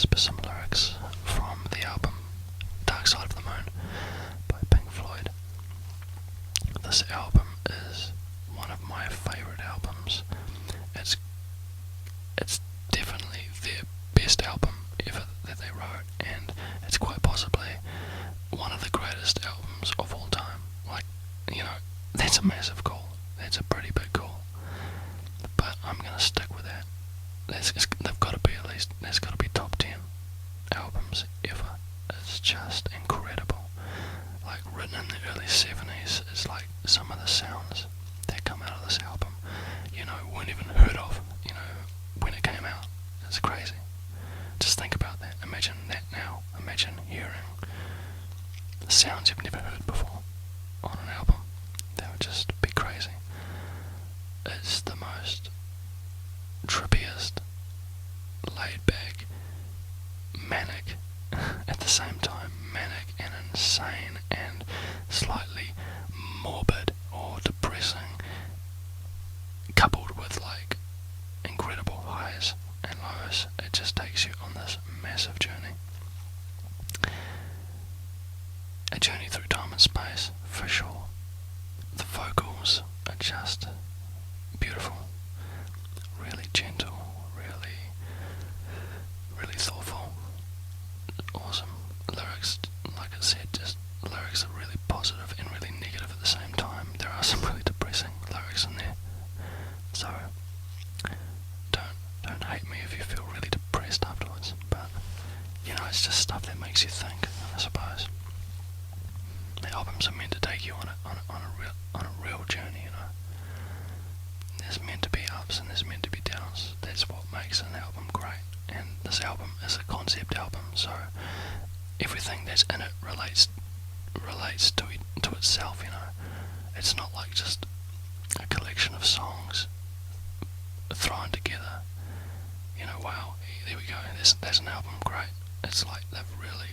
whisper some lyrics from the album Dark Side of the Moon by Pink Floyd. This album is one of my favourite albums. It's definitely their best album ever that they wrote, and it's quite possibly one of the greatest albums of all time. Like, that's a massive call. That's a pretty big call. But I'm gonna stick with that. They've got to be at least, there's got to be top 10 albums ever. It's just incredible. Like, written in the early 70s, it's like some of the sounds that come out of this album, weren't even heard of, when it came out. It's crazy. Just think about that. Imagine that now. Imagine hearing sounds you've never heard before on an album. That would just be crazy. It's the most trippiest, laid back, manic, at the same time, manic and insane and slightly morbid or depressing, coupled with like incredible highs and lows. It just takes you on this massive journey. A journey through time and space, for sure. The vocals are just beautiful, really gentle, really thoughtful, awesome. Lyrics, like I said, just lyrics are really positive and really negative at the same time. There are some really depressing lyrics in there, so don't hate me if you feel really depressed afterwards, but it's just stuff that makes you think, I suppose. The albums are meant to take you on a real journey, There's meant to be ups and there's meant to be downs. That's what makes an album great. And this album is a concept album, so everything that's in it relates to itself. It's not like just a collection of songs thrown together. Wow, there we go. There's an album, great. It's like they've really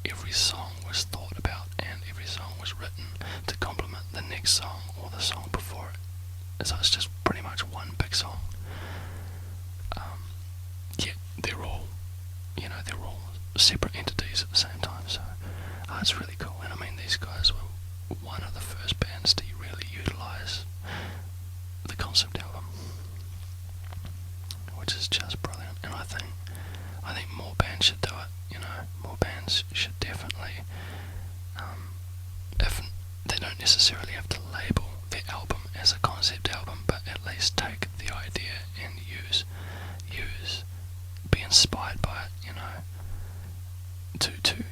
every song was thought about and every song was written to complement the next song or the song before it. So it's just pretty much one big song. Yet they're all separate entities at the same time. So it's really cool. And I mean, these guys were one of the first bands to really utilise the concept album, which is just brilliant. And I think more bands should do it. More bands should definitely, if they don't necessarily have to label their album as a concept album, but at least take the idea and be inspired by it, to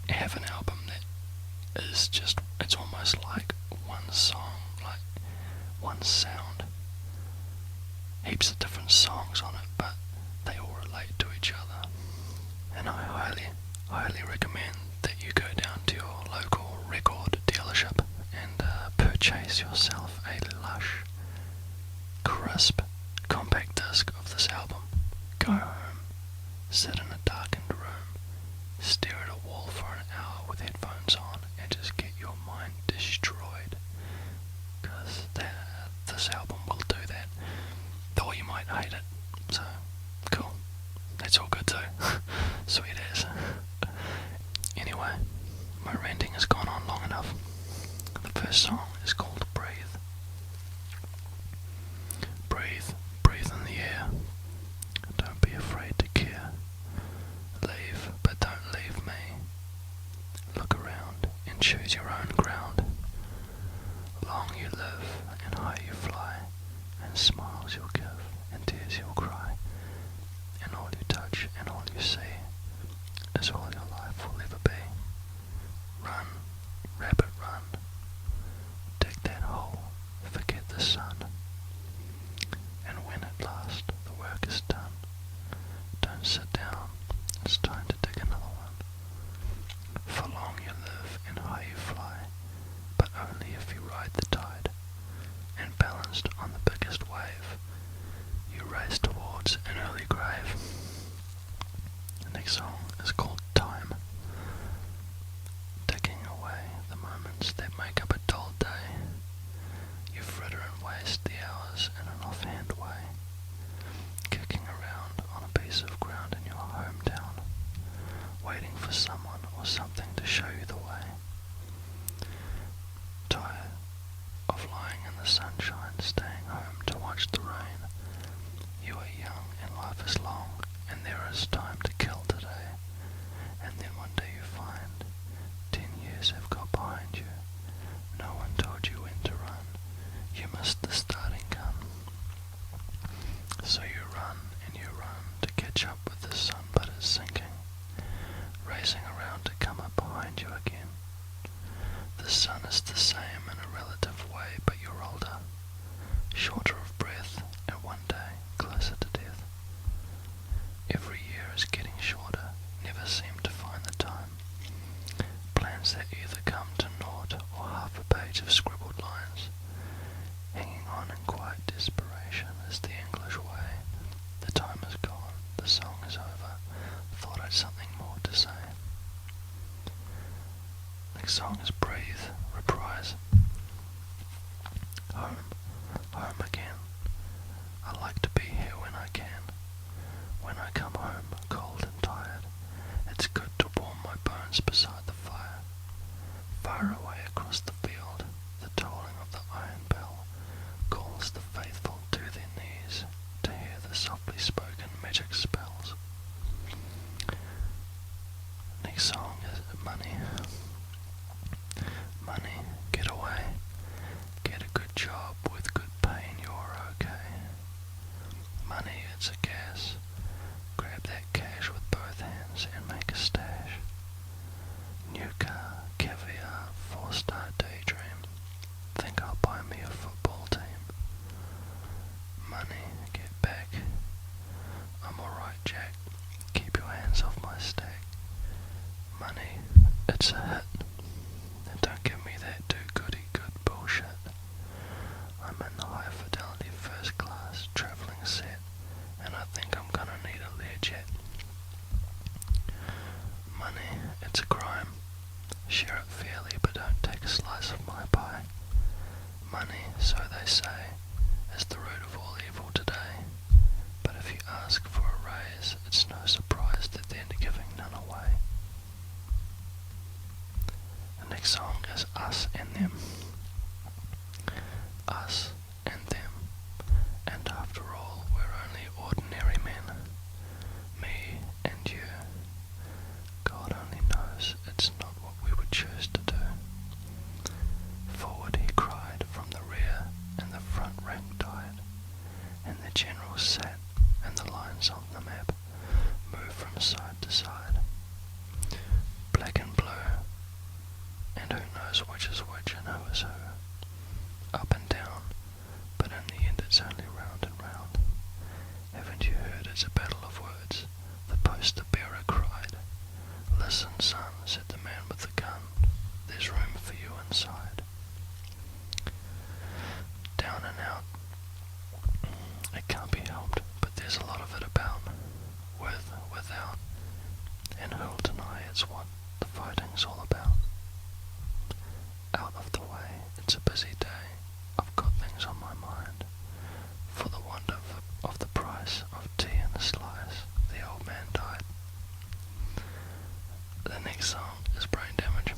have an album that is just, it's almost like one song, like one sound, heaps of different songs on it, but they all relate to each other. And I highly recommend that you go down to your local record dealership and purchase yourself a lush, crisp compact disc of this album. Go home, sit in a darkened room, stare at a wall for an hour with headphones on, and just get your mind destroyed. Because this album will do that. Though you might hate it. So, cool. That's all good too. Sweet as. Anyway, my ranting has gone on long enough. The first song is called Breathe. Breathe in the air. Don't be afraid to care. Leave, but don't leave me. Look around and choose your own ground. Long you live and high you fly, and smiles you'll give and tears you'll cry, and all you touch and all you see is all your life will ever be. Run, rabbit, run. Dig that hole, forget the sun. And when at last the work is done, don't sit down, it's time to dig another one. For long you live and high you fly, but only if you ride the tide, and balanced on the biggest wave, you race towards an early grave. The next song is called Time. or something to show you the way. Tired of lying in the sunshine, staying home to watch the rain. You are young and life is long, and there is time to kill today. And then one day you find 10 years have got behind you. No one told you when to run. You missed the starting gun. So you run and you run to catch up with the sun, but it's sinking, racing around to come up behind you again. The sun is the same in a relative way, but you're older, shorter of breath, and one day closer to death. Every year is getting shorter, never seem to find the time. Plans that either come to naught or half a page of scribbled lines. Hanging on in quiet desperation is the English way. The time is gone, the song is over. Thought I'd something more to say. Next song is Breathe, reprise. Home, home again. I like to be here when I can. When I come home, cold and tired, it's good to warm my bones beside the fire. Far away across the field, the tolling of the iron bell calls the faithful to their knees to hear the softly spoken magic spells. Next song is Money. Money, get away. Get a good job with good pay and you're okay. Money, it's a gas. Grab that cash with both hands and make a stash. New car, caviar, 4-star daydream. Think I'll buy me a football team. Money, get back. I'm alright, Jack. Keep your hands off my stack. Money, it's a hit. And don't give me that do-goody-good bullshit. I'm in the high fidelity first class travelling set, and I think I'm gonna need a Learjet. Money, it's a crime. Share it fairly, but don't take a slice of my pie. Money, so they say, is the root of all evil today. But if you ask for a raise, it's no surprise that they're giving none away. The next song is Us and Them. Us and them, and after all, we're only ordinary men. Me and you. God only knows it's not what we would choose to do. Forward he cried from the rear, and the front rank died, and the general sat, and the lines on the map moved from side to side. Black and blue, and who knows which is which and who is who. Up and down, but in the end it's only round and round. Haven't you heard it's a battle of words? The poster bearer cried. Listen, son, said the man with the gun, there's room for you inside. Down and out, it can't be helped, but there's a lot of it about. With, without, and who'll deny it's what the fighting's all about. Out of the way, it's a busy day. I've got things on my mind. For the want of the price of tea and a slice, the old man died. The next song is Brain Damage.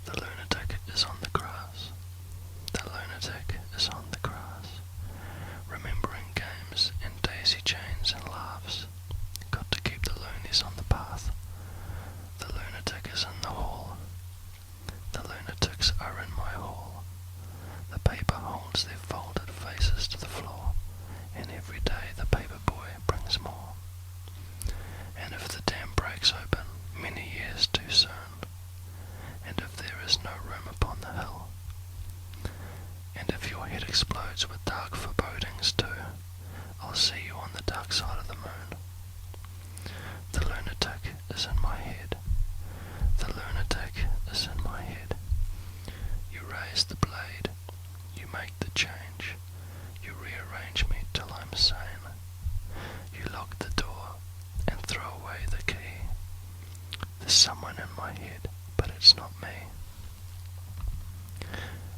The lunatic is on the grass. The lunatic is on the grass. Remembering games and daisy chains and laughs. Got to keep the loonies on the path. The lunatic is in the hall. The lunatics are in my hall. The paper holds their folded faces to the floor, and every day the paper boy brings more. And if the dam breaks open many years too soon, and if there is no room upon the hill, and if your head explodes with dark forebodings too, I'll see you on the dark side of the moon. The lunatic is in my head. The lunatic is in my head. You raise the blade, you make the change, you rearrange me till I'm sane. You lock the door and throw away the key. There's someone in my head, but it's not me.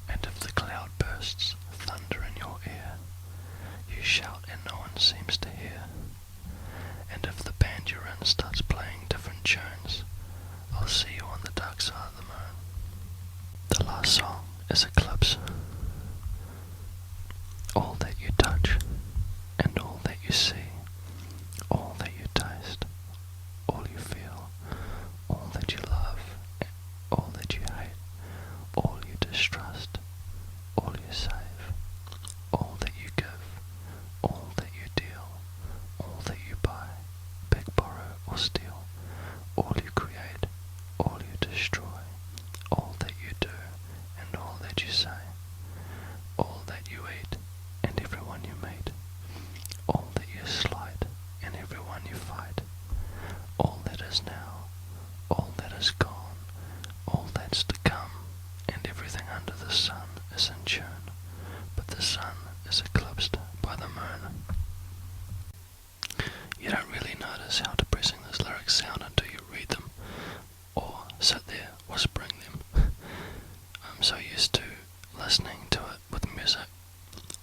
And if the cloud bursts, thunder in your ear, you shout and no one seems to hear. And if the band you're in starts playing different you see, all that you taste, all you feel, all that you love, all that you hate, all you distrust, all you save, all that you give, all that you deal, all that you buy, beg, borrow, or steal, all you create, all you destroy, all that you do, and all that you say, all that you eat, and everyone you meet, all that you slight, and everyone you fight, all that is now, all that is gone, all that's to come, and everything under the sun is in tune, but the sun is eclipsed by the moon. You don't really notice how depressing these lyrics sound until you read them, or sit there whispering them. I'm so used to listening to it with music,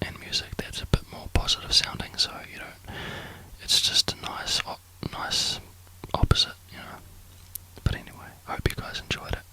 and music that's a bit more positive sounding, so you don't, it's just a nice opposite, you know. But anyway, I hope you guys enjoyed it.